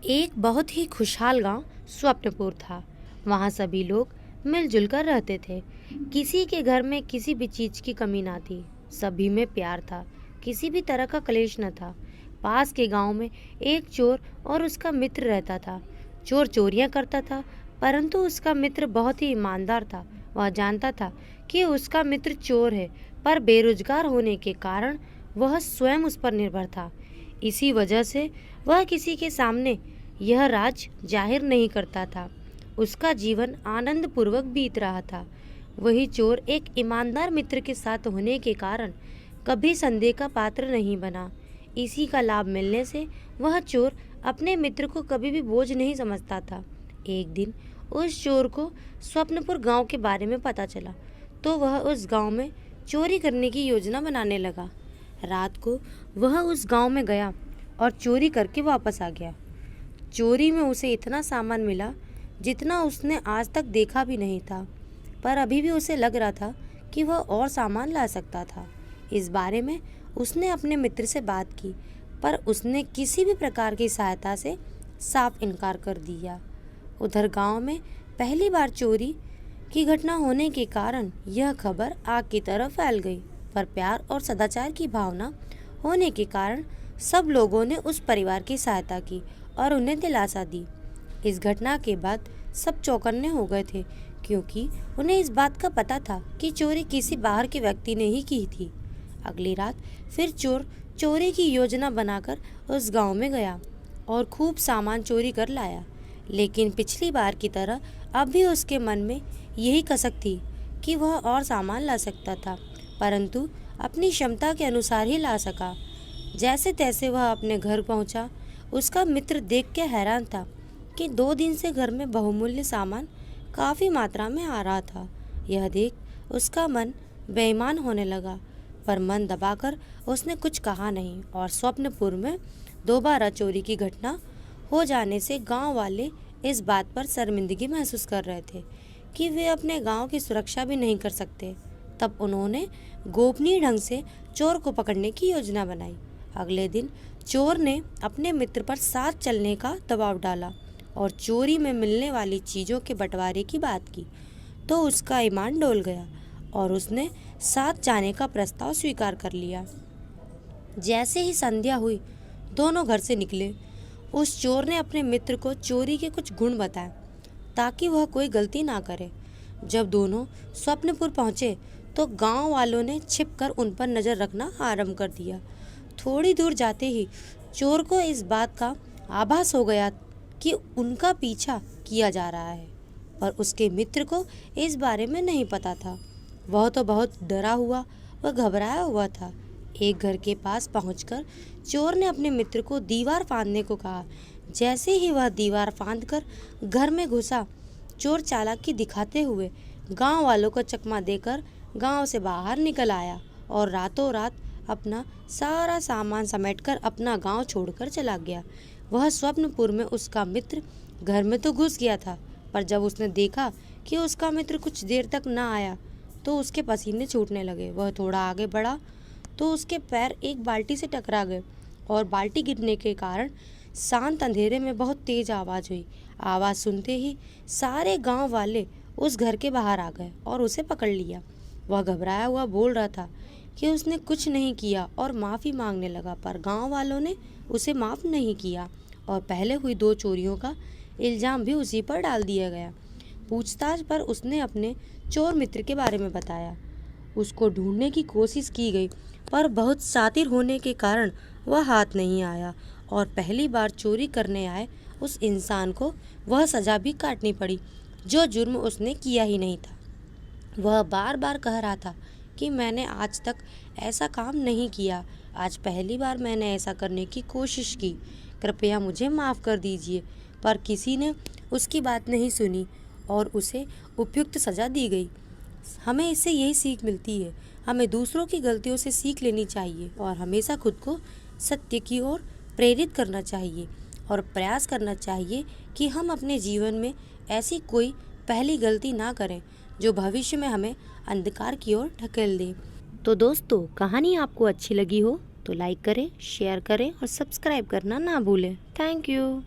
एक बहुत ही खुशहाल गांव स्वप्नपुर था। वहाँ सभी लोग मिलजुल कर रहते थे। किसी के घर में किसी भी चीज की कमी ना थी। सभी में प्यार था। किसी भी तरह का कलेश न था। पास के गांव में एक चोर और उसका मित्र रहता था। चोर चोरियां करता था, परंतु उसका मित्र बहुत ही ईमानदार था। वह जानता था कि उसका मित्र चोर है, पर बेरोजगार होने के कारण वह स्वयं उस पर निर्भर था। इसी वजह से वह किसी के सामने यह राज जाहिर नहीं करता था। उसका जीवन आनंद पूर्वक बीत रहा था। वही चोर एक ईमानदार मित्र के साथ होने के कारण कभी संदेह का पात्र नहीं बना। इसी का लाभ मिलने से वह चोर अपने मित्र को कभी भी बोझ नहीं समझता था। एक दिन उस चोर को स्वप्नपुर गांव के बारे में पता चला, तो वह उस गांव में चोरी करने की योजना बनाने लगा। रात को वह उस गांव में गया और चोरी करके वापस आ गया। चोरी में उसे इतना सामान मिला जितना उसने आज तक देखा भी नहीं था, पर अभी भी उसे लग रहा था कि वह और सामान ला सकता था। इस बारे में उसने अपने मित्र से बात की, पर उसने किसी भी प्रकार की सहायता से साफ इनकार कर दिया। उधर गांव में पहली बार चोरी की घटना होने के कारण यह खबर आग की तरह फैल गई, पर प्यार और सदाचार की भावना होने के कारण सब लोगों ने उस परिवार की सहायता की और उन्हें दिलासा दी। इस घटना के बाद सब चौकन्ने हो गए थे, क्योंकि उन्हें इस बात का पता था कि चोरी किसी बाहर के व्यक्ति ने ही की थी। अगली रात फिर चोर चोरी की योजना बनाकर उस गांव में गया और खूब सामान चोरी कर लाया। लेकिन पिछली बार की तरह अब भी उसके मन में यही कसक थी कि वह और सामान ला सकता था, परंतु अपनी क्षमता के अनुसार ही ला सका। जैसे तैसे वह अपने घर पहुंचा। उसका मित्र देख के हैरान था कि 2 दिन से घर में बहुमूल्य सामान काफ़ी मात्रा में आ रहा था। यह देख उसका मन बेईमान होने लगा, पर मन दबाकर उसने कुछ कहा नहीं। और स्वप्नपुर में दोबारा चोरी की घटना हो जाने से गांव वाले इस बात पर शर्मिंदगी महसूस कर रहे थे कि वे अपने गांव की सुरक्षा भी नहीं कर सकते। तब उन्होंने गोपनीय ढंग से चोर को पकड़ने की योजना बनाई। अगले दिन चोर ने अपने मित्र पर साथ चलने का दबाव डाला और चोरी में मिलने वाली चीज़ों के बंटवारे की बात की, तो उसका ईमान डोल गया और उसने साथ जाने का प्रस्ताव स्वीकार कर लिया। जैसे ही संध्या हुई, दोनों घर से निकले। उस चोर ने अपने मित्र को चोरी के कुछ गुण बताए ताकि वह कोई गलती ना करे। जब दोनों स्वप्नपुर पहुंचे तो गांव वालों ने छिपकर उन पर नज़र रखना आरंभ कर दिया। थोड़ी दूर जाते ही चोर को इस बात का आभास हो गया कि उनका पीछा किया जा रहा है, पर उसके मित्र को इस बारे में नहीं पता था। वह तो बहुत डरा हुआ व घबराया हुआ था। एक घर के पास पहुंचकर चोर ने अपने मित्र को दीवार फांदने को कहा। जैसे ही वह दीवार फांदकर घर में घुसा, चोर चालाकी दिखाते हुए गांव वालों को चकमा देकर गांव से बाहर निकल आया और रातों रात अपना सारा सामान समेटकर अपना गांव छोड़कर चला गया। वह स्वप्नपुर में उसका मित्र घर में तो घुस गया था, पर जब उसने देखा कि उसका मित्र कुछ देर तक ना आया तो उसके पसीने छूटने लगे। वह थोड़ा आगे बढ़ा तो उसके पैर एक बाल्टी से टकरा गए और बाल्टी गिरने के कारण शांत अंधेरे में बहुत तेज आवाज़ हुई। आवाज़ सुनते ही सारे गांव वाले उस घर के बाहर आ गए और उसे पकड़ लिया। वह घबराया हुआ बोल रहा था कि उसने कुछ नहीं किया और माफ़ी मांगने लगा, पर गांव वालों ने उसे माफ़ नहीं किया और पहले हुई 2 चोरियों का इल्ज़ाम भी उसी पर डाल दिया गया। पूछताछ पर उसने अपने चोर मित्र के बारे में बताया। उसको ढूंढने की कोशिश की गई, पर बहुत शातिर होने के कारण वह हाथ नहीं आया और पहली बार चोरी करने आए उस इंसान को वह सज़ा भी काटनी पड़ी जो जुर्म उसने किया ही नहीं था। वह बार बार कह रहा था कि मैंने आज तक ऐसा काम नहीं किया, आज पहली बार मैंने ऐसा करने की कोशिश की, कृपया मुझे माफ़ कर दीजिए। पर किसी ने उसकी बात नहीं सुनी और उसे उपयुक्त सज़ा दी गई। हमें इससे यही सीख मिलती है, हमें दूसरों की गलतियों से सीख लेनी चाहिए और हमेशा खुद को सत्य की ओर प्रेरित करना चाहिए और प्रयास करना चाहिए कि हम अपने जीवन में ऐसी कोई पहली गलती ना करें जो भविष्य में हमें अंधकार की ओर ढकेल दे। तो दोस्तों, कहानी आपको अच्छी लगी हो तो लाइक करें, शेयर करें और सब्सक्राइब करना ना भूलें। Thank you.